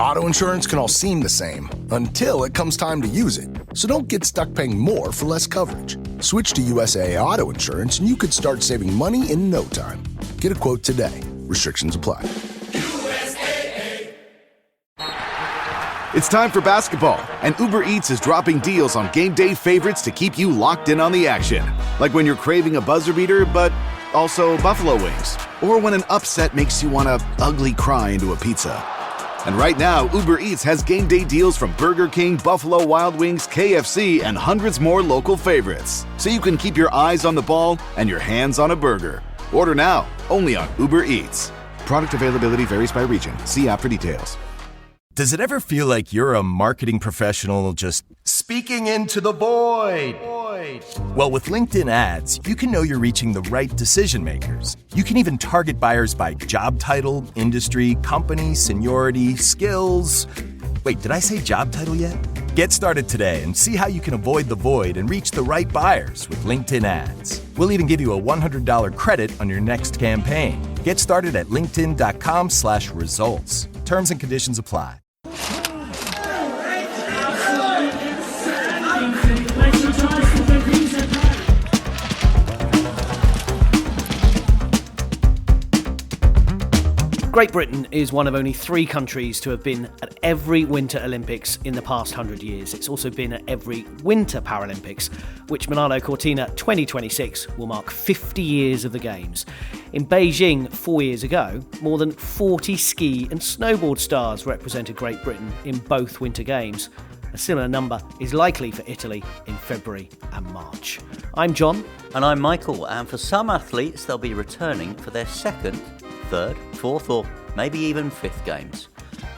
Auto insurance can all seem the same until it comes time to use it. So don't get stuck paying more for less coverage. Switch to USAA Auto Insurance and you could start saving money in no time. Get a quote today. Restrictions apply. It's time for basketball, and Uber Eats is dropping deals on game day favorites to keep you locked in on the action. Like when you're craving a buzzer beater, but also buffalo wings. Or when an upset makes you want to ugly cry into a pizza. And right now, Uber Eats has game day deals from Burger King, Buffalo Wild Wings, KFC, and hundreds more local favorites. So you can keep your eyes on the ball and your hands on a burger. Order now, only on Uber Eats. Product availability varies by region. See app for details. Does it ever feel like you're a marketing professional just speaking into the void? Well, with LinkedIn ads, you can know you're reaching the right decision makers. You can even target buyers by job title, industry, company, seniority, skills. Wait, did I say job title yet? Get started today and see how you can avoid the void and reach the right buyers with LinkedIn ads. We'll even give you a $100 credit on your next campaign. Get started at linkedin.com/results. Terms and conditions apply. Great Britain is one of only 3 countries to have been at every Winter Olympics in the past 100 years. It's also been at every Winter Paralympics, which Milano Cortina 2026 will mark 50 years of the Games. In Beijing 4 years ago, more than 40 ski and snowboard stars represented Great Britain in both Winter Games. A similar number is likely for Italy in February and March. I'm John. And I'm Michael, and for some athletes, they'll be returning for their second, third, fourth, or maybe even fifth Games.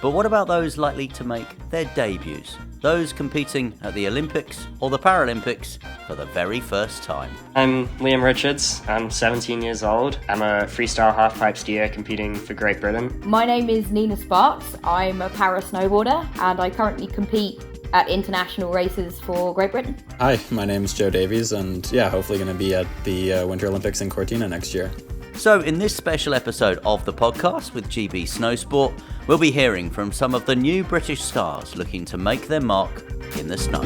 But what about those likely to make their debuts? Those competing at the Olympics or the Paralympics for the very first time. I'm Liam Richards. I'm 17 years old. I'm a freestyle halfpipe skier competing for Great Britain. My name is Nina Sparks. I'm a para snowboarder and I currently compete at international races for Great Britain. Hi, my name is Joe Davies and hopefully going to be at the Winter Olympics in Cortina next year. So in this special episode of the podcast with GB Snowsport, we'll be hearing from some of the new British stars looking to make their mark in the snow.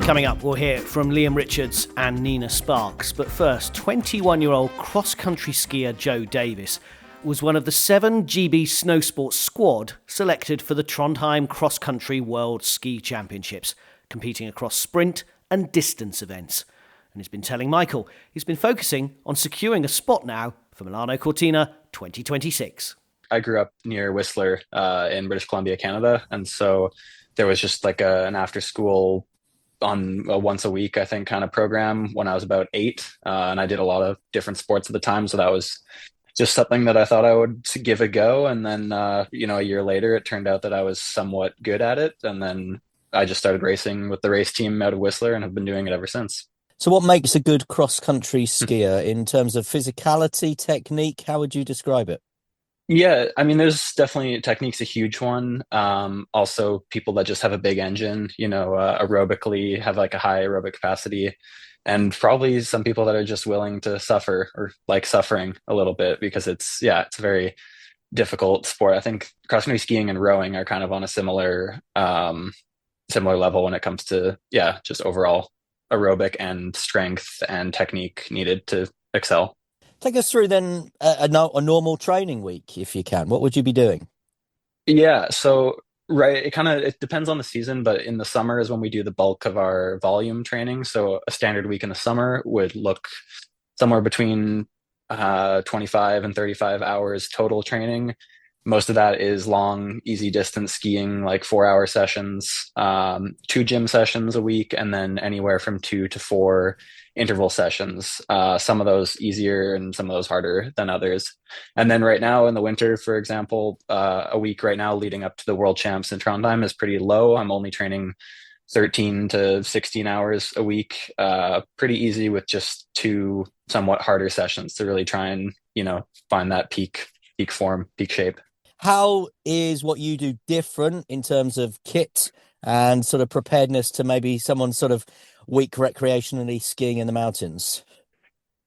Coming up, we'll hear from Liam Richards and Nina Sparks. But first, 21-year-old cross-country skier Joe Davies was one of the 7 GB Snowsport squad selected for the Trondheim Cross Country World Ski Championships, competing across sprint and distance events. And he's been telling Michael he's been focusing on securing a spot now for Milano Cortina 2026. I grew up near Whistler in British Columbia, Canada. And so there was just like an after school on a once a week, I think, kind of program when I was about 8. And I did a lot of different sports at the time. So that was just something that I thought I would give a go. And then, a year later, it turned out that I was somewhat good at it. And then I just started racing with the race team out of Whistler and have been doing it ever since. So what makes a good cross-country skier in terms of physicality, technique? How would you describe it? Yeah, I mean, there's definitely technique's a huge one. Also, people that just have a big engine, aerobically have like a high aerobic capacity, and probably some people that are just willing to suffer or like suffering a little bit because it's a very difficult sport. I think cross-country skiing and rowing are kind of on a similar level when it comes to just overall aerobic and strength and technique needed to excel. Take us through then a normal training week, if you can. What would you be doing? Yeah, so it depends on the season, but in the summer is when we do the bulk of our volume training. So a standard week in the summer would look somewhere between 25 and 35 hours total training. Most of that is long, easy distance skiing, like 4-hour sessions, 2 gym sessions a week, and then anywhere from 2 to 4 interval sessions. Some of those easier and some of those harder than others. And then right now in the winter, for example, a week right now leading up to the World Champs in Trondheim is pretty low. I'm only training 13 to 16 hours a week, pretty easy with just 2 somewhat harder sessions to really try and, find that peak form, peak shape. How is what you do different in terms of kit and sort of preparedness to maybe someone sort of weak recreationally skiing in the mountains?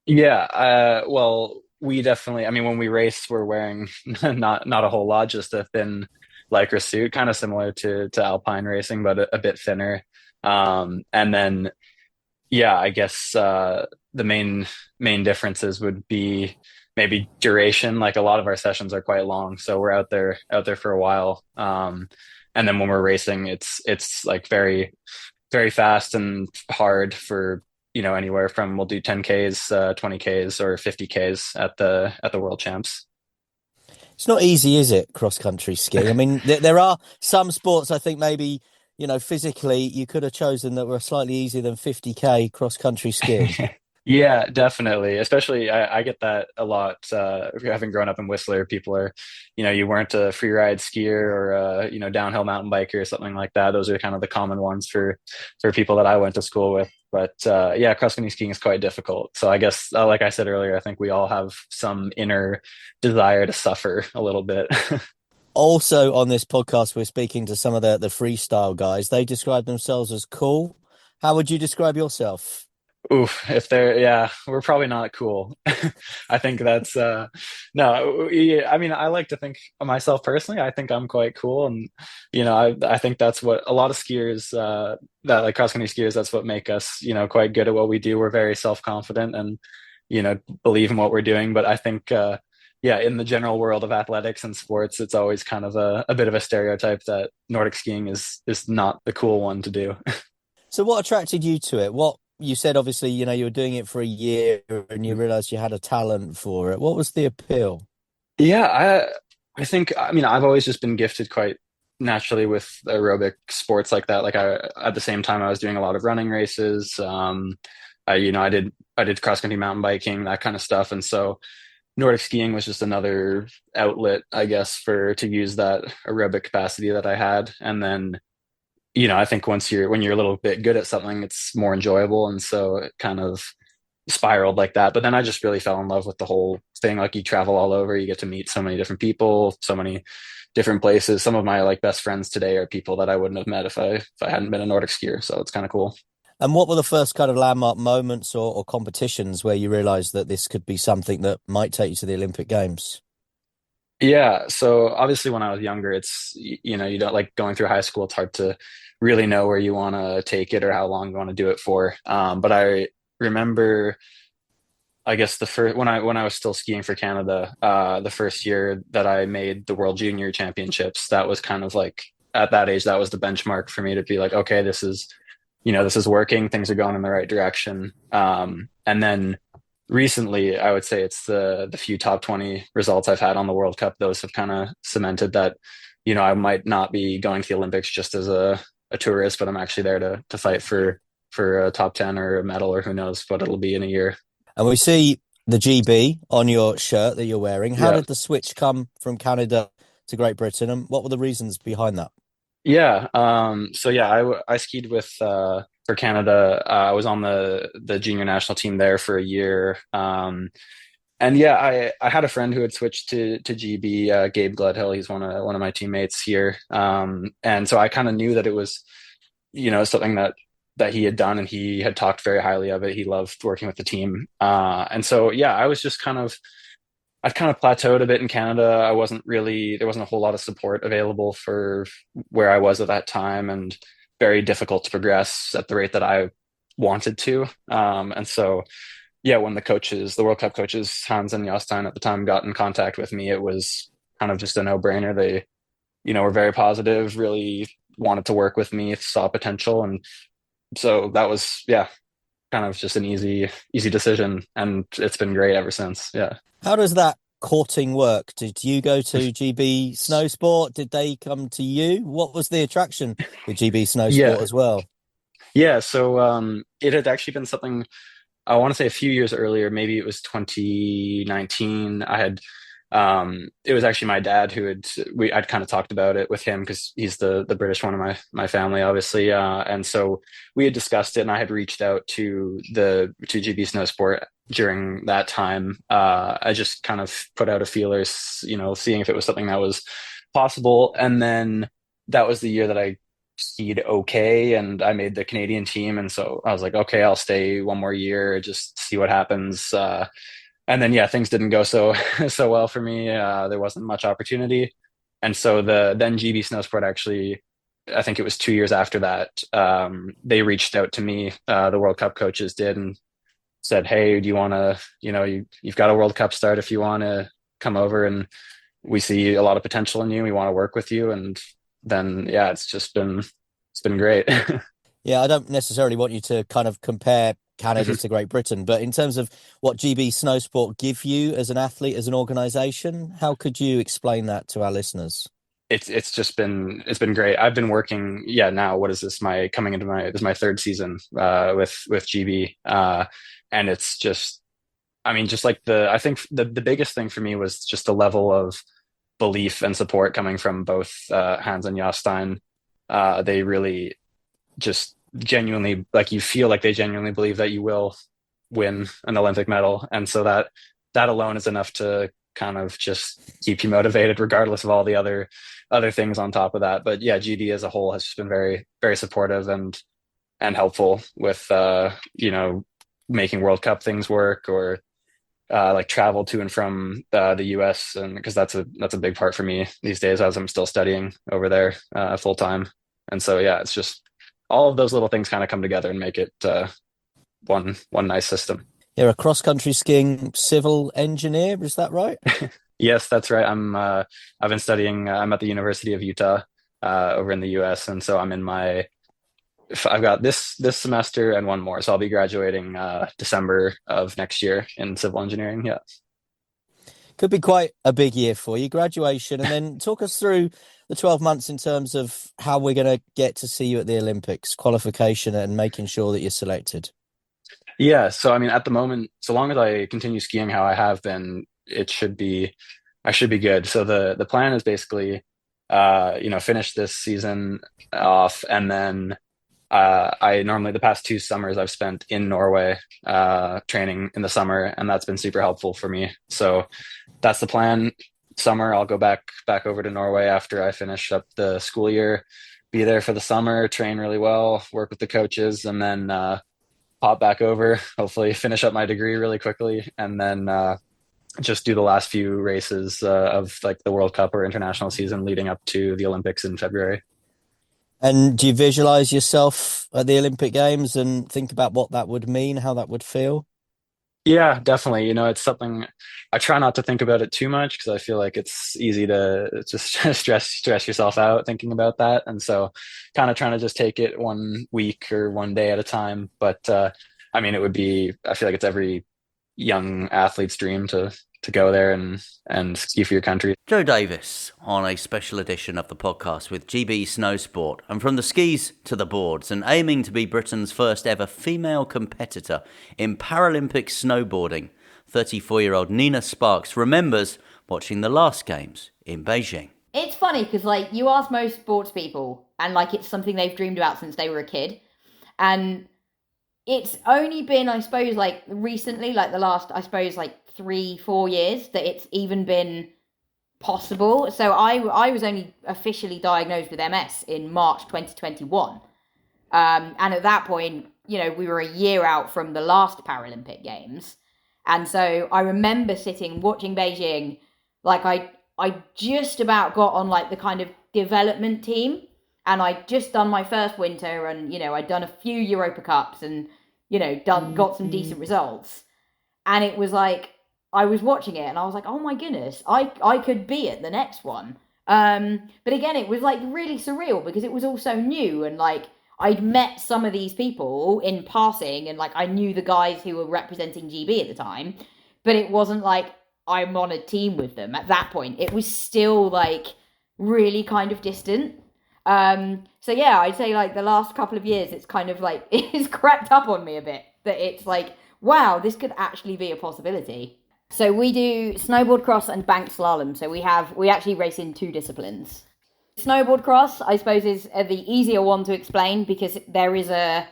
Yeah, well, we definitely, I mean, when we race, we're wearing not a whole lot, just a thin lycra suit, kind of similar to alpine racing, but a bit thinner. And then, yeah, I guess the main differences would be maybe duration. Like a lot of our sessions are quite long, so we're out there for a while. And then when we're racing, it's like very fast and hard for, anywhere from we'll do 10Ks, 20Ks, or 50Ks at the World Champs. It's not easy, is it? Cross country skiing. I mean, there are some sports I think maybe, physically you could have chosen that were slightly easier than 50K cross country skiing. Yeah, definitely. Especially, I get that a lot. Having grown up in Whistler, people are, you weren't a free ride skier or downhill mountain biker or something like that. Those are kind of the common ones for people that I went to school with. But yeah, cross country skiing is quite difficult. So I guess, like I said earlier, I think we all have some inner desire to suffer a little bit. Also on this podcast, we're speaking to some of the freestyle guys. They describe themselves as cool. How would you describe yourself? Oof, if they're, yeah, we're probably not cool. I think that's no, yeah, I mean, I like to think of myself personally, I think I'm quite cool. And I think that's what a lot of skiers that like cross country skiers, that's what make us, quite good at what we do. We're very self-confident and believe in what we're doing. But I think yeah, in the general world of athletics and sports, it's always kind of a bit of a stereotype that Nordic skiing is not the cool one to do. So what attracted you to it? What you said, obviously, you were doing it for a year and you realized you had a talent for it. What was the appeal? Yeah, I think, I mean, I've always just been gifted quite naturally with aerobic sports like that. Like at the same time, I was doing a lot of running races. I did cross country mountain biking, that kind of stuff. And so Nordic skiing was just another outlet, I guess, to use that aerobic capacity that I had. And then, I think when you're a little bit good at something, it's more enjoyable. And so it kind of spiraled like that. But then I just really fell in love with the whole thing. Like you travel all over, you get to meet so many different people, so many different places. Some of my like best friends today are people that I wouldn't have met if I hadn't been a Nordic skier. So it's kind of cool. And what were the first kind of landmark moments or competitions where you realized that this could be something that might take you to the Olympic Games? Yeah. So obviously when I was younger, it's, you don't like going through high school. It's hard to really know where you want to take it or how long you want to do it for. But I remember, I guess the first, when I was still skiing for Canada, the first year that I made the World Junior Championships, that was kind of like at that age, that was the benchmark for me to be like, okay, this is working. Things are going in the right direction. And then recently, I would say it's the few top 20 results I've had on the World Cup. Those have kind of cemented that, I might not be going to the Olympics just as a tourist, but I'm actually there to fight for a top 10 or a medal, or who knows what it'll be in a year. And we see the GB on your shirt that you're wearing. How did the switch come from Canada to Great Britain, and what were the reasons behind that? Yeah. So yeah, I skied with for Canada. I was on the junior national team there for a year. And yeah, I had a friend who had switched to GB, Gabe Gledhill. He's one of my teammates here. And so I kind of knew that it was, something that he had done, and he had talked very highly of it. He loved working with the team. And so yeah, I'd kind of plateaued a bit in Canada. There wasn't a whole lot of support available for where I was at that time, and very difficult to progress at the rate that I wanted to. And so, yeah, when the World Cup coaches, Hans and Jostein at the time, got in contact with me, it was kind of just a no-brainer. They, were very positive, really wanted to work with me, saw potential. And so that was, yeah, kind of just an easy decision. And it's been great ever since. Yeah. How does that courting work? Did you go to GB Snowsport? Did they come to you? What was the attraction with GB Snowsport as well? Yeah, so it had actually been something, I want to say a few years earlier, maybe it was 2019. It was actually my dad I'd kind of talked about it with him because he's the British one of my family, obviously. And so we had discussed it, and I had reached out to GB Snowsport during that time. I just kind of put out a feeler, seeing if it was something that was possible. And then that was the year that I skied okay, and I made the Canadian team. And so I was like, okay, I'll stay one more year, just see what happens. and then yeah, things didn't go so so well for me. There wasn't much opportunity, and so then GB Snowsport actually, I think it was 2 years after that, they reached out to me. The World Cup coaches did, and said, "Hey, do you want to? You've got a World Cup start. If you want to come over, and we see a lot of potential in you. We want to work with you." And then yeah, it's been great. Yeah, I don't necessarily want you to kind of compare Canada to Great Britain, but in terms of what GB Snowsport give you as an athlete, as an organisation, how could you explain that to our listeners? It's been great. I've been working, now what is this, this is my third season with GB, and it's just, I mean, just like I think the biggest thing for me was just the level of belief and support coming from both Hans and Jostein. They really just genuinely, like, you feel like they genuinely believe that you will win an Olympic medal, and so that alone is enough to kind of just keep you motivated, regardless of all the other things on top of that. But yeah, GD as a whole has just been very, very supportive and helpful with making World Cup things work, or like travel to and from the US, and because that's a big part for me these days, as I'm still studying over there full time. And so yeah, it's just all of those little things kind of come together and make it one nice system. You're a cross-country skiing civil engineer, is that right? Yes, that's right. I've been studying. I'm at the University of Utah over in the US, and so I've got this semester and one more, so I'll be graduating December of next year in civil engineering. Yeah, Could be quite a big year for you, graduation, and then talk us through the 12 months in terms of how we're going to get to see you at the Olympics, qualification, and making sure that you're selected. yeah. So I mean, at the moment, so long as I continue skiing how I have been, I should be good. So the plan is basically, finish this season off, and then I normally, the past 2 summers I've spent in Norway training in the summer, and that's been super helpful for me. So that's the plan. Summer, I'll go back over to Norway after I finish up the school year, be there for the summer, train really well, work with the coaches, and then pop back over, hopefully finish up my degree really quickly, and then just do the last few races of like the World Cup or international season leading up to the Olympics in February. And do you visualize yourself at the Olympic Games and think about what that would mean, how that would feel? Yeah, definitely. It's something I try not to think about it too much, because I feel like it's easy to just stress yourself out thinking about that. And so kind of trying to just take it 1 week or 1 day at a time. But I mean, I feel like it's every young athlete's dream to go there and ski for your country. Joe Davies on a special edition of the podcast with GB Snowsport, and from the skis to the boards, and aiming to be Britain's first ever female competitor in Paralympic snowboarding, 34-year-old Nina Sparks remembers watching the last games in Beijing. It's funny because, like, you ask most sports people, and, like, it's something they've dreamed about since they were a kid. And it's only been, I suppose, like, recently, like, the last, I suppose, like, 3-4 years that it's even been possible. So I was only officially diagnosed with MS in March 2021. And at that point, we were a year out from the last Paralympic Games. And so I remember sitting, watching Beijing, like I just about got on like the kind of development team, and I'd just done my first winter, and, I'd done a few Europa Cups and, got some decent results. And it was like, I was watching it and I was like, oh my goodness, I could be at the next one. But again, it was like really surreal because it was all so new, and like I'd met some of these people in passing, and like I knew the guys who were representing GB at the time, but it wasn't like I'm on a team with them at that point. It was still like really kind of distant. So yeah, I'd say like the last couple of years, it's kind of like, it's crept up on me a bit that it's like, wow, this could actually be a possibility. So we do snowboard cross and bank slalom. So we actually race in 2 disciplines. Snowboard cross, I suppose, is the easier one to explain because there is a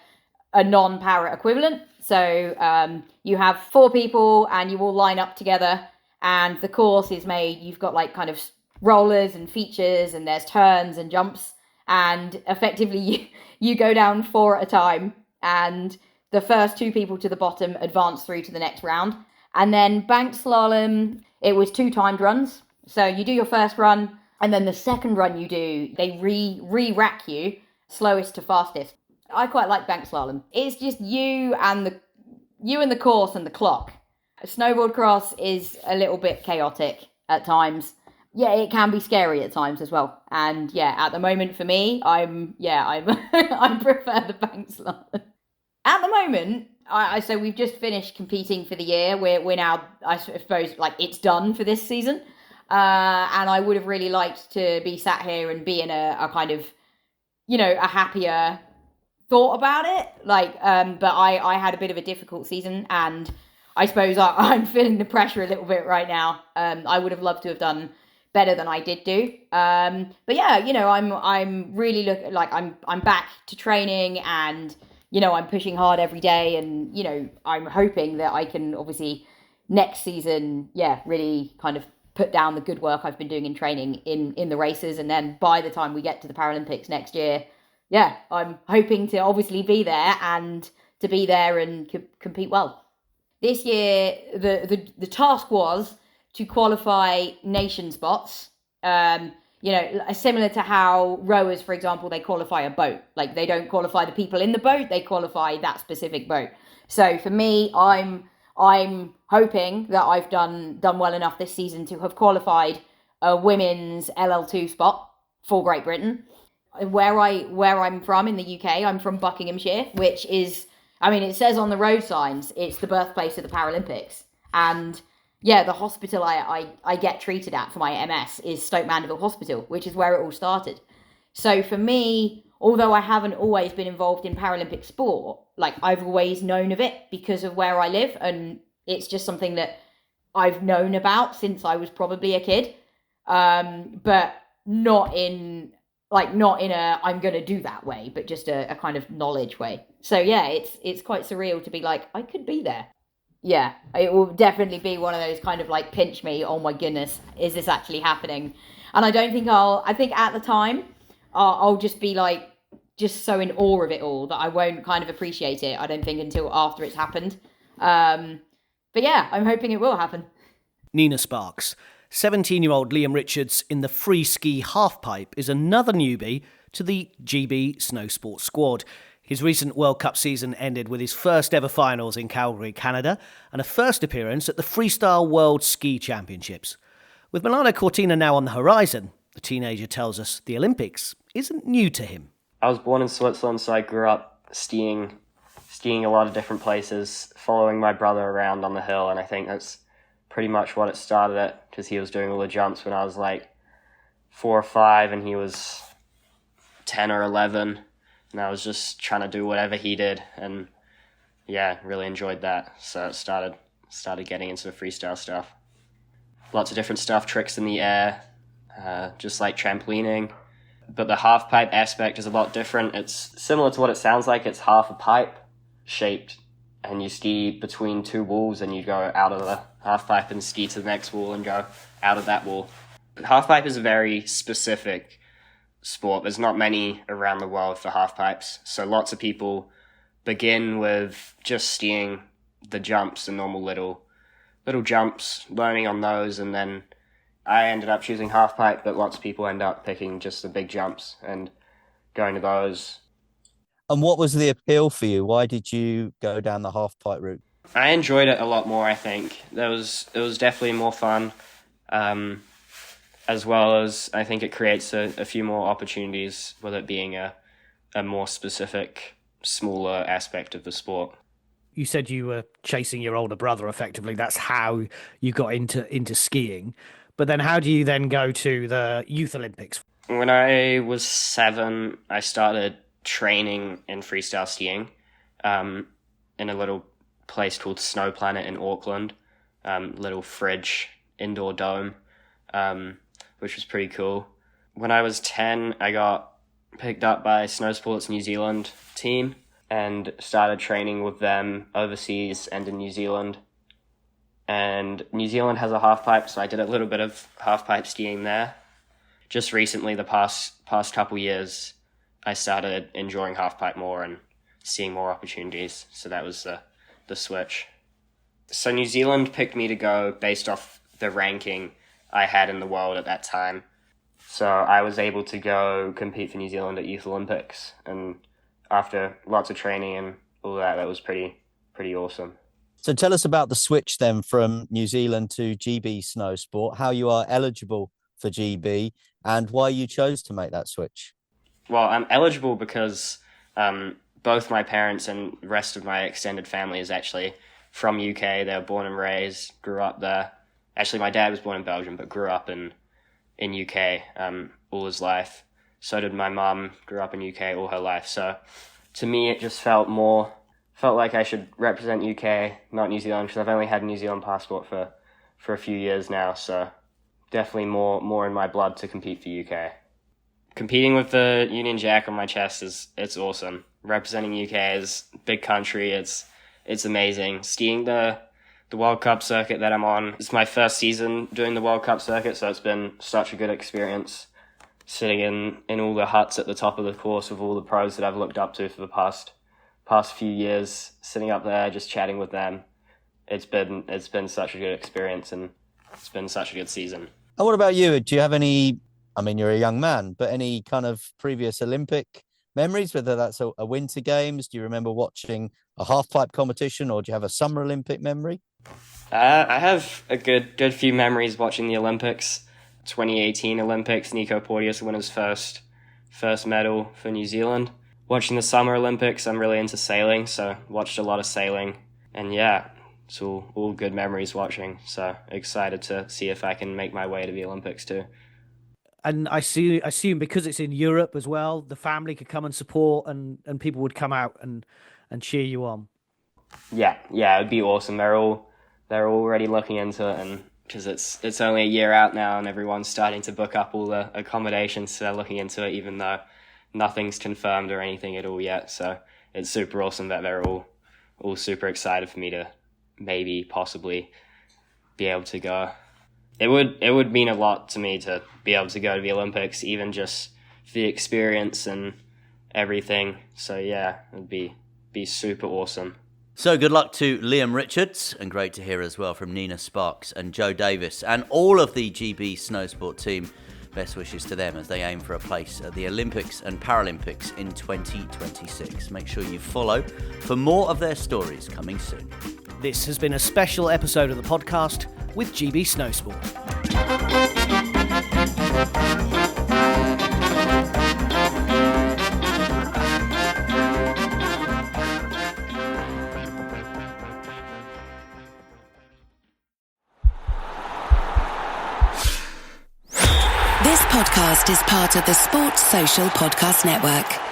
non-para equivalent. So you have 4 people and you all line up together, and the course is made, you've got like kind of rollers and features, and there's turns and jumps, and effectively you go down 4 at a time, and the first 2 people to the bottom advance through to the next round. And then bank slalom, it was 2 timed runs. So you do your first run, and then the second run you do, they re-rack you slowest to fastest. I quite like bank slalom. It's just you and the course and the clock. Snowboard cross is a little bit chaotic at times. Yeah, it can be scary at times as well. And yeah, at the moment for me, I prefer the bank slalom. At the moment, so we've just finished competing for the year. We're now, I suppose, like it's done for this season. And I would have really liked to be sat here and be in a kind of, a happier thought about it. But I had a bit of a difficult season, and I suppose I'm feeling the pressure a little bit right now. I would have loved to have done better than I did do. But yeah, I'm really I'm back to training, and I'm pushing hard every day, and I'm hoping that I can obviously next season, really kind of put down the good work I've been doing in training in the races, and then by the time we get to the Paralympics next year, I'm hoping to obviously be there and to be there and compete well. This year, the task was to qualify nation spots, similar to how rowers, for example, they qualify a boat. Like, they don't qualify the people in the boat, they qualify that specific boat. So for me, I'm hoping that I've done well enough this season to have qualified a women's LL2 spot for Great Britain. Where I'm from in the UK, I'm from Buckinghamshire, which is, it says on the road signs, it's the birthplace of the Paralympics. And yeah, the hospital I get treated at for my MS is Stoke Mandeville Hospital, which is where it all started. So for me, although I haven't always been involved in Paralympic sport, I've always known of it because of where I live, and it's just something that I've known about since I was probably a kid, but not in a I'm going to do that way, but just a kind of knowledge way. So yeah, it's quite surreal to be like, I could be there. Yeah, it will definitely be one of those kind of pinch me, oh my goodness, is this actually happening? And I don't think I think at the time, I'll just be just so in awe of it all that I won't kind of appreciate it, I don't think, until after it's happened. But yeah, I'm hoping it will happen. Nina Sparks. 17-year-old Liam Richards in the free ski halfpipe is another newbie to the GB Snowsport squad. His recent World Cup season ended with his first ever finals in Calgary, Canada, and a first appearance at the Freestyle World Ski Championships. With Milano Cortina now on the horizon, the teenager tells us the Olympics isn't new to him. I was born in Switzerland, so I grew up skiing a lot of different places, following my brother around on the hill, and I think that's pretty much what it started at, because he was doing all the jumps when I was 4 or 5 and he was 10 or 11, and I was just trying to do whatever he did, and yeah, really enjoyed that. So it started getting into the freestyle stuff. Lots of different stuff, tricks in the air, just like trampolining. But the half pipe aspect is a lot different. It's similar to what it sounds like. It's half a pipe shaped, and you ski between 2 walls, and you go out of the half pipe and ski to the next wall and go out of that wall. Half pipe is a very specific sport. There's not many around the world for half pipes. So lots of people begin with just skiing the jumps, the normal little jumps, learning on those, and then I ended up choosing half pipe, but lots of people end up picking just the big jumps and going to those. And what was the appeal for you? Why did you go down the half pipe route? I enjoyed it a lot more, I think. It was definitely more fun, as well as I think it creates a few more opportunities with it being a more specific, smaller aspect of the sport. You said you were chasing your older brother, effectively. That's how you got into skiing. But then how do you then go to the Youth Olympics? When I was 7, I started training in freestyle skiing in a little place called Snow Planet in Auckland, little fridge indoor dome, which was pretty cool. When I was 10, I got picked up by Snowsport's New Zealand team and started training with them overseas and in New Zealand. And New Zealand has a half pipe, so I did a little bit of half pipe skiing there. Just recently, the past couple years, I started enjoying half pipe more and seeing more opportunities. So that was the switch. So New Zealand picked me to go based off the ranking I had in the world at that time. So I was able to go compete for New Zealand at Youth Olympics, and after lots of training and all that was pretty awesome. So tell us about the switch then from New Zealand to GB Snowsport, how you are eligible for GB and why you chose to make that switch. Well, I'm eligible because both my parents and the rest of my extended family is actually from UK. They were born and raised, grew up there. Actually, my dad was born in Belgium, but grew up in UK all his life. So did my mum, grew up in UK all her life. So to me, it just felt like I should represent UK, not New Zealand, because I've only had a New Zealand passport for a few years now. So definitely more in my blood to compete for UK. Competing with the Union Jack on my chest it's awesome. Representing UK is a big country. It's amazing. Skiing the World Cup circuit that I'm on. It's my first season doing the World Cup circuit, so it's been such a good experience. Sitting in all the huts at the top of the course with all the pros that I've looked up to for the past few years, sitting up there just chatting with them. It's been such a good experience, and it's been such a good season. And what about you? Do you have any, I mean, you're a young man, but any kind of previous Olympic memories, whether that's a Winter Games? Do you remember watching a half-pipe competition, or do you have a Summer Olympic memory? I have a good few memories watching the Olympics. 2018 Olympics, Nico Porteous won his first medal for New Zealand. Watching the Summer Olympics, I'm really into sailing, so watched a lot of sailing. And yeah, it's all good memories watching. So excited to see if I can make my way to the Olympics too. And I assume because it's in Europe as well, the family could come and support, and people would come out and cheer you on. Yeah, it'd be awesome. They're already looking into it, and because it's only a year out now, and everyone's starting to book up all the accommodations, so they're looking into it, even though nothing's confirmed or anything at all yet. So it's super awesome that they're all super excited for me to maybe possibly be able to go. It would mean a lot to me to be able to go to the Olympics, even just for the experience and everything. So yeah, it'd be super awesome. So good luck to Liam Richards, and great to hear as well from Nina Sparks and Joe Davies and all of the GB Snowsport team. Best wishes to them as they aim for a place at the Olympics and Paralympics in 2026. Make sure you follow for more of their stories coming soon. This has been a special episode of the podcast with GB Snowsport. This podcast is part of the Sports Social Podcast Network.